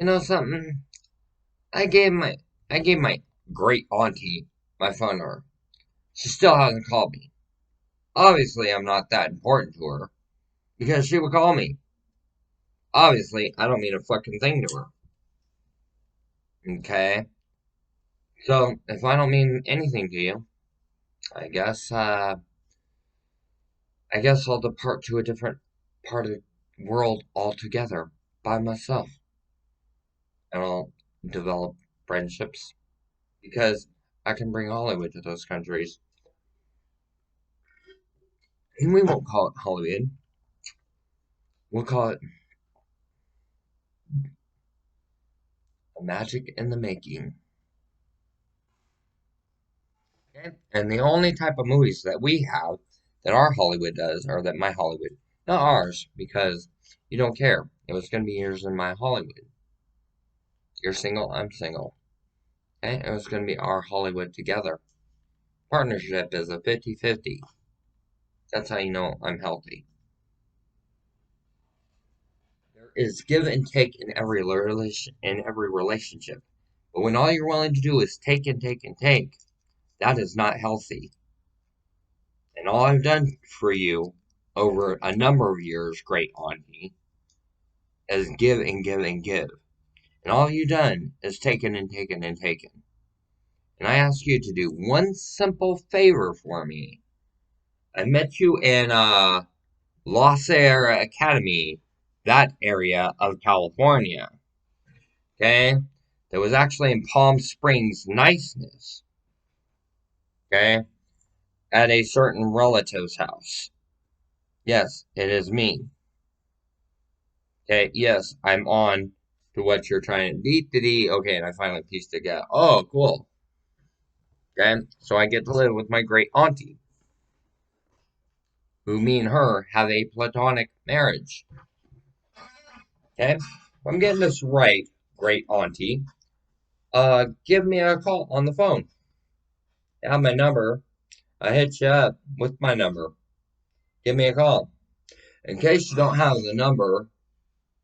You know something? I gave my I gave my great auntie my phone number. She still hasn't called me. Obviously, I'm not that important to her because she would call me. Obviously, I don't mean a fucking thing to her. Okay? So, if I don't mean anything to you, I guess I guess I'll depart to a different part of the world altogether by myself, and I'll develop friendships because I can bring Hollywood to those countries. And we won't call it Hollywood. We'll call it a magic in the making. Okay? And the only type of movies that we have that our Hollywood does, or that my Hollywood, not ours, because you don't care. It was going to be yours and my Hollywood. You're single, I'm single. Okay? It was going to be our Hollywood together. Partnership is a 50-50. That's how you know I'm healthy. There is give and take in every relationship. But when all you're willing to do is take and take and take, that is not healthy. And all I've done for you over a number of years, great auntie, is give and give and give. And all you've done is taken and taken and taken. And I ask you to do one simple favor for me. I met you in Los Air Academy, that area of California. Okay? That was actually in Palm Springs, niceness. Okay? At a certain relative's house. Yes, it is me. Okay, yes, I'm on to what you're trying to D. Okay, and I finally pieced it together. Oh, cool. Okay, so I get to live with my great auntie, who me and her have a platonic marriage. Okay, if I'm getting this right, great auntie. Give me a call on the phone. You have my number. I hit you up with my number. Give me a call. In case you don't have the number,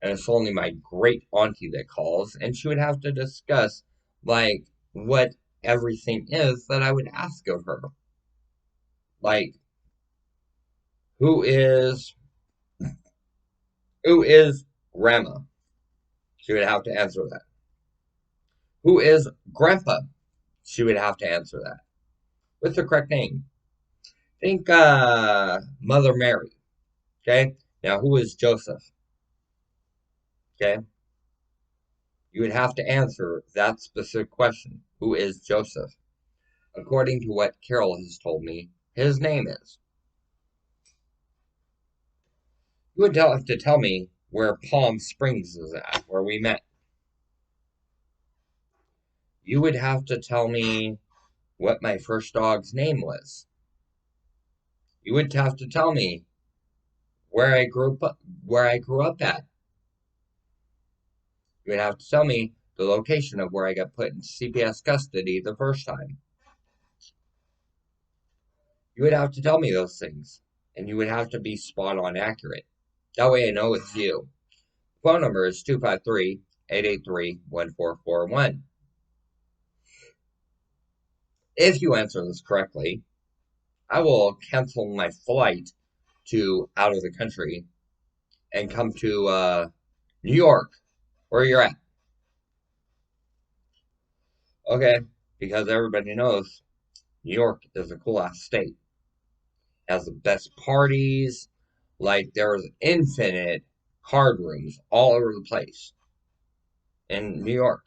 and it's only my great auntie that calls, and she would have to discuss like what everything is that I would ask of her. Like who is who is grandma? She would have to answer that. Who is grandpa? She would have to answer that with the correct name. Think Mother Mary. Okay? Now who is Joseph? Okay? You would have to answer that specific question. Who is Joseph? According to what Carol has told me, his name is. You would have to tell me where Palm Springs is at, where we met. You would have to tell me what my first dog's name was. You would have to tell me where I grew up at. You would have to tell me the location of where I got put in CPS custody the first time. You would have to tell me those things, and you would have to be spot on accurate. That way I know it's you. Phone number is 253-883-1441. If you answer this correctly, I will cancel my flight to out of the country and come to New York, where you're at. Okay, because everybody knows New York is a cool ass state. It has the best parties. Like there's infinite card rooms all over the place in New York,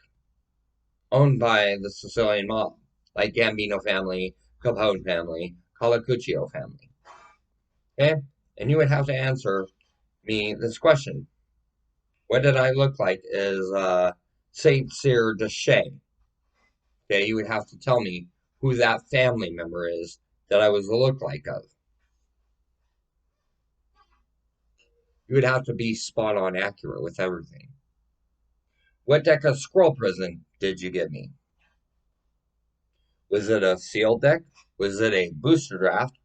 owned by the Sicilian mob, like Gambino family, Capone family, Colacuccio family. Okay, and you would have to answer me this question: what did I look like as Saint Cyr de Chez? Okay, you would have to tell me who that family member is that I was the look-like of. You would have to be spot on accurate with everything. What deck of Scroll Prison did you give me? Was it a sealed deck? Was it a booster draft?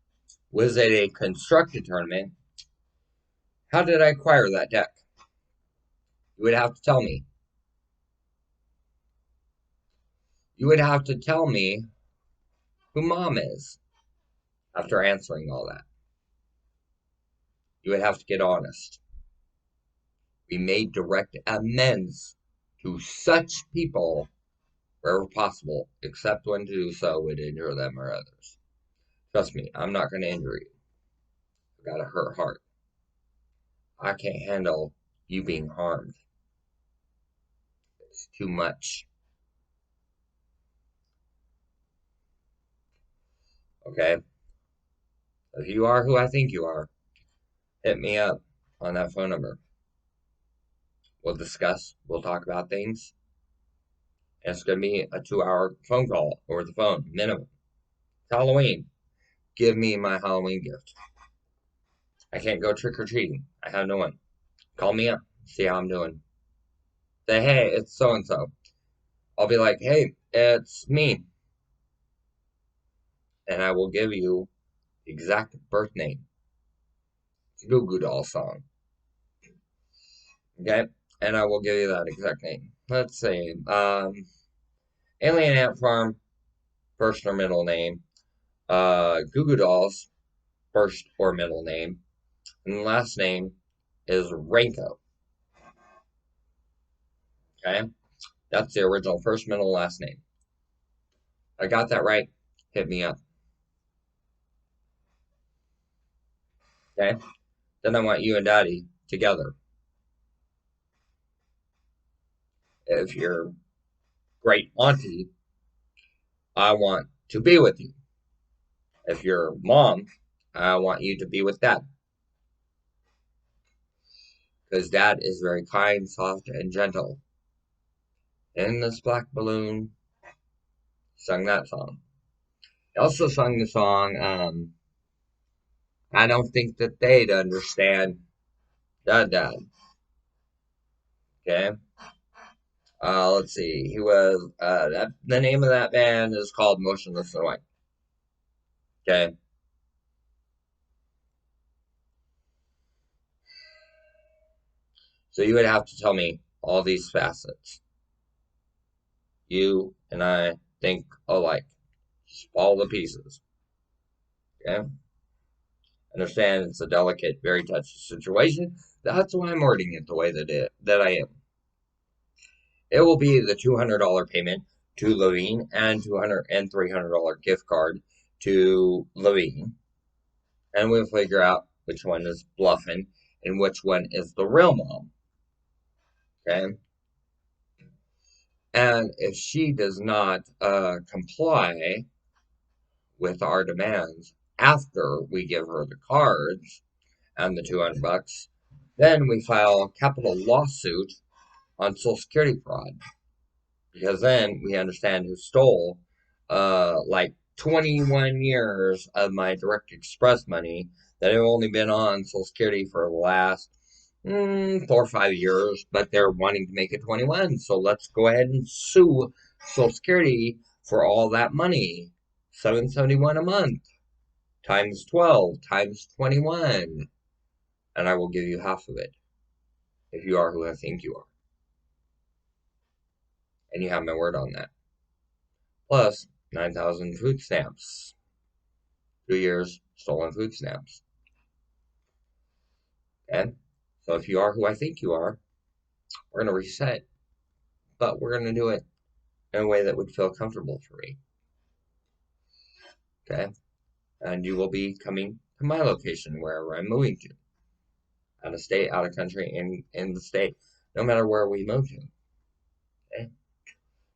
Was it a constructed tournament? How did I acquire that deck? You would have to tell me. You would have to tell me who mom is after answering all that. You would have to get honest. We made direct amends to such people wherever possible, except when to do so would injure them or others. Trust me, I'm not going to injure you. I've got a hurt heart. I can't handle you being harmed. It's too much. Okay? If you are who I think you are, hit me up on that phone number. We'll discuss, we'll talk about things. And it's going to be a 2-hour phone call over the phone, minimum. It's Halloween. Give me my Halloween gift. I can't go trick or treating. I have no one. Call me up, see how I'm doing. Say, hey, it's so and so. I'll be like, hey, it's me. And I will give you the exact birth name. It's a Goo Goo Doll song. Okay? And I will give you that exact name. Let's see. Alien Ant Farm, first or middle name. Goo Goo Dolls, first or middle name. And the last name is Ranko. Okay? That's the original first, middle, last name. I got that right. Hit me up. Okay? Then I want you and Daddy together. If you're great auntie, I want to be with you. If you're mom, I want you to be with dad. Because dad is very kind, soft, and gentle. In this black balloon, sung that song. He also sung the song, I don't think that they'd understand dad. Okay? Let's see. He was, the name of that band is called Motionless in White. Okay? So you would have to tell me all these facets. You and I think alike. Just all the pieces. Okay? Understand it's a delicate, very touchy situation. That's why I'm wording it the way that I am. It will be the $200 payment to Levine and $200 and $300 gift card to Levine. And we'll figure out which one is bluffing and which one is the real mom. Okay? And if she does not comply with our demands after we give her the cards and the $200, then we file a capital lawsuit on Social Security fraud. Because then we understand who stole like 21 years of my Direct Express money that have only been on Social Security for the last 4 or 5 years, but they're wanting to make it 21. So let's go ahead and sue Social Security for all that money. $771 a month times 12 times 21. And I will give you half of it if you are who I think you are. And you have my word on that. Plus 9,000 food stamps. 2 years stolen food stamps. Okay? So if you are who I think you are, we're going to reset. But we're going to do it in a way that would feel comfortable for me. Okay? And you will be coming to my location wherever I'm moving to. Out of state, out of country, in the state. No matter where we move to. Okay?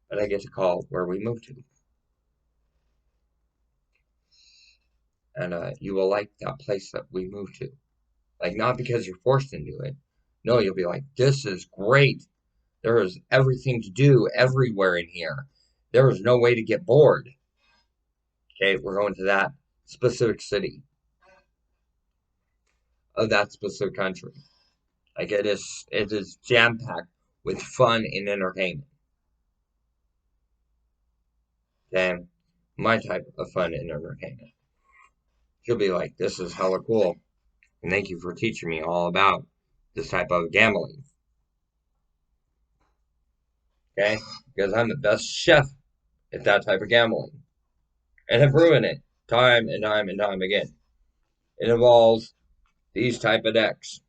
But I get to call where we move to. And you will like that place that we move to. Like, not because you're forced into it. No, you'll be like, this is great. There is everything to do everywhere in here. There is no way to get bored. Okay, we're going to that specific city of that specific country. Like it is jam packed with fun and entertainment. Okay, my type of fun and entertainment. She'll be like, this is hella cool. And thank you for teaching me all about this type of gambling. Okay, because I'm the best chef It's that type of gambling. And have proven it time and time and time again. It involves these type of decks,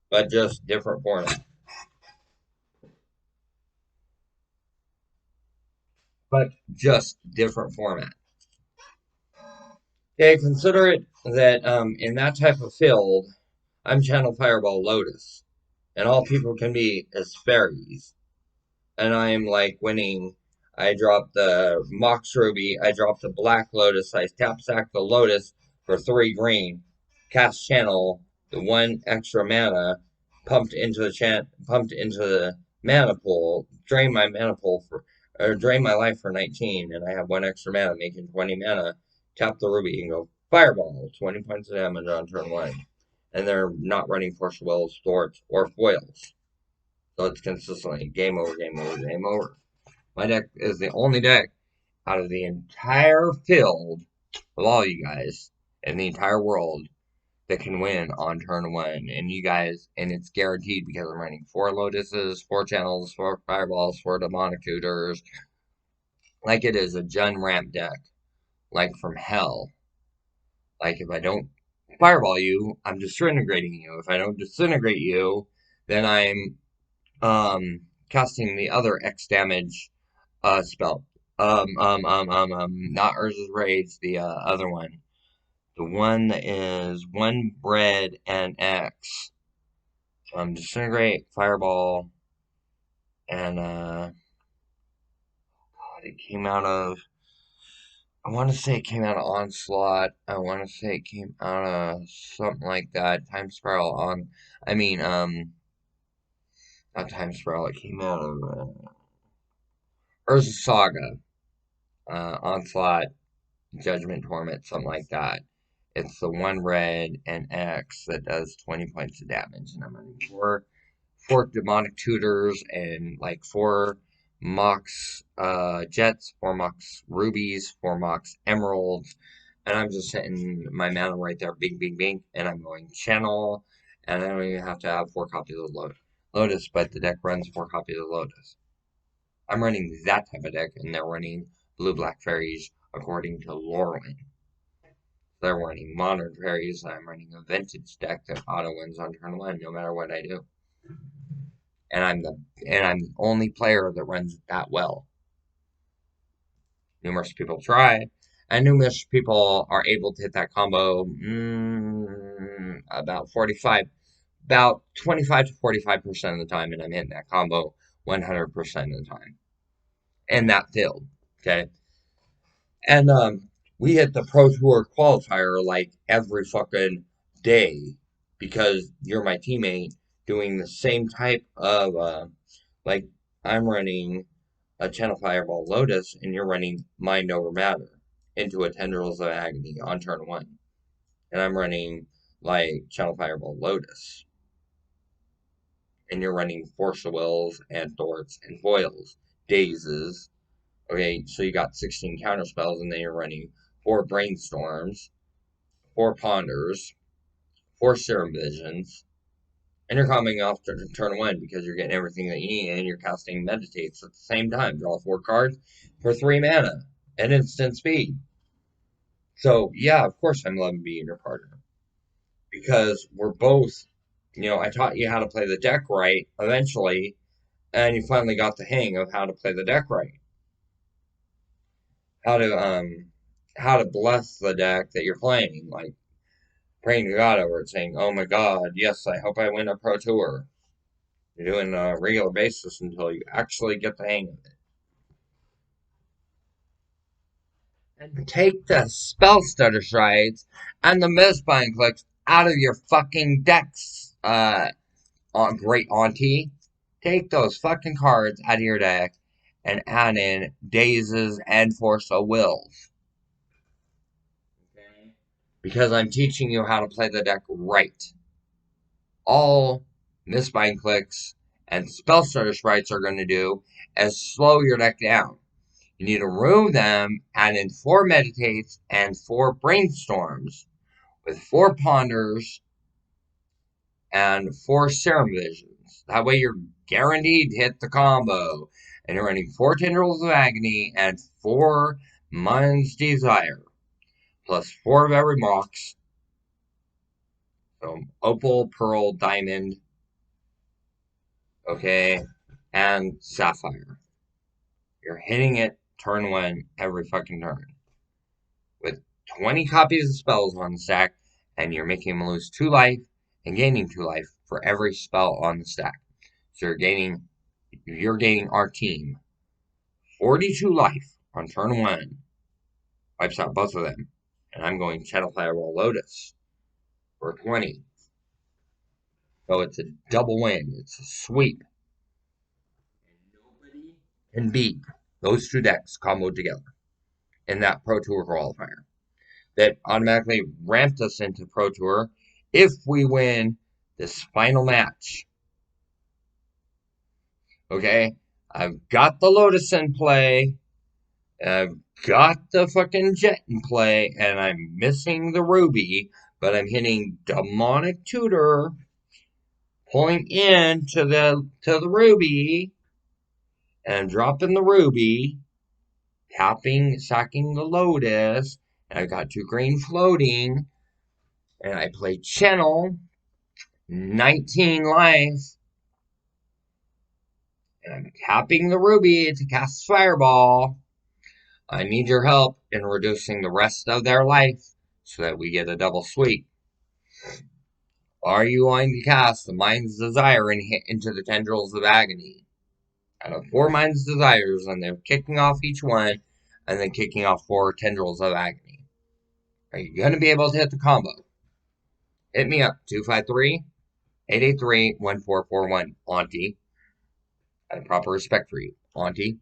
but just different format. But just different format. Okay, consider it that in that type of field, I'm Channel Fireball Lotus, and all people can be is fairies. And I'm like winning. I dropped the Mox Ruby, I dropped the Black Lotus, I tap sack the Lotus for 3 green, cast Channel, the 1 extra mana, pumped into the mana pool, drain my mana pool for, or drain my life for 19, and I have 1 extra mana, making 20 mana, tap the Ruby and go Fireball, 20 points of damage on turn 1. And they're not running Force Wills, Thwarts, or Foils. So it's consistently game over, game over, game over. My deck is the only deck out of the entire field of all you guys in the entire world that can win on turn 1. And you guys, and it's guaranteed because I'm running 4 Lotuses, 4 Channels, 4 Fireballs, 4 Demonic Tutors. Like it is a Jun Ramp deck. Like from hell. Like if I don't Fireball you, I'm disintegrating you. If I don't disintegrate you, then I'm casting the other X damage spell. Not Urza's Rage, the other one. The one that is 1 red and X. Disintegrate, Fireball, and God, it came out of. I want to say it came out of Onslaught. I want to say it came out of something like that. Time Spiral on. I mean, not Time Spiral. It came out of Urza Saga, Onslaught, Judgment Torment, something like that. It's the 1 red and X that does 20 points of damage, and I'm running 4 demonic tutors and like 4 mox jets, 4 mox rubies, 4 mox emeralds, and I'm just hitting my mana right there, bing, bing, bing, and I'm going channel, and I don't even have to have 4 copies of Lotus, but the deck runs 4 copies of Lotus. I'm running that type of deck, and they're running blue black fairies according to Lorwyn. They're running modern fairies. I'm running a vintage deck that auto wins on turn 1 no matter what I do. And I'm the only player that runs it that well. Numerous people try, and numerous people are able to hit that combo about 25 to 45% of the time, and I'm hitting that combo 100% of the time in that field. Okay, and we hit the Pro Tour qualifier like every fucking day because you're my teammate doing the same type of like I'm running a Channel Fireball Lotus and you're running Mind Over Matter into a Tendrils of Agony on turn 1. And I'm running like Channel Fireball Lotus. And you're running Force of Wills and Thwarts and Foils, Dazes. Okay, so you got 16 counter spells, and then you're running 4 Brainstorms, 4 Ponders, 4 Serum Visions, and you're coming off to turn 1 because you're getting everything that you need, and you're casting Meditates at the same time. Draw 4 cards for 3 mana at instant speed. So, yeah, of course I'm loving being your partner. Because we're both, I taught you how to play the deck right eventually, and you finally got the hang of how to play the deck right. How to bless the deck that you're playing, like praying to God over it, saying, "Oh my God, yes, I hope I win a Pro Tour." You're doing it on a regular basis until you actually get the hang of it. And take the spell stutter strides and the misbind clicks out of your fucking decks, great auntie. Take those fucking cards out of your deck and add in Dazes and Force of Wills. Okay? Because I'm teaching you how to play the deck right. All misbind clicks and spell stutter sprites are going to do is slow your deck down. You need to remove them, add in 4 meditates and 4 brainstorms with 4 ponders and 4 serum visions. That way you're guaranteed to hit the combo. And you're running 4 Tendrils of Agony and 4 Mind's Desire, plus 4 of every Mox. So Opal, Pearl, Diamond, okay, and Sapphire. You're hitting it turn 1 every fucking turn. With 20 copies of spells on the stack, and you're making them lose 2 life and gaining 2 life for every spell on the stack. So you're gaining our team 42 life on turn 1. Wipes out both of them. And I'm going Channel Firewall Lotus for 20. So it's a double win. It's a sweep. Nobody can beat those 2 decks comboed together in that Pro Tour qualifier. That automatically ramped us into Pro Tour if we win this final match. Okay? I've got the Lotus in play. I've got the fucking Jet in play. And I'm missing the Ruby. But I'm hitting Demonic Tutor. Pulling in to the Ruby. And I'm dropping the Ruby. Sacking the Lotus. And I've got 2 green floating. And I play Channel. 19 life. And I'm tapping the Ruby to cast Fireball. I need your help in reducing the rest of their life so that we get a double sweep. Are you going to cast the Mind's Desire and hit into the Tendrils of Agony? Out of 4 Mind's Desires, and they're kicking off each one, and then kicking off 4 Tendrils of Agony. Are you going to be able to hit the combo? Hit me up, 253-883-1441, Auntie. I have proper respect for you, Auntie.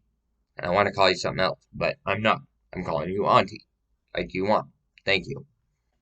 And I want to call you something else, but I'm not. I'm calling you Auntie, like you want. Thank you.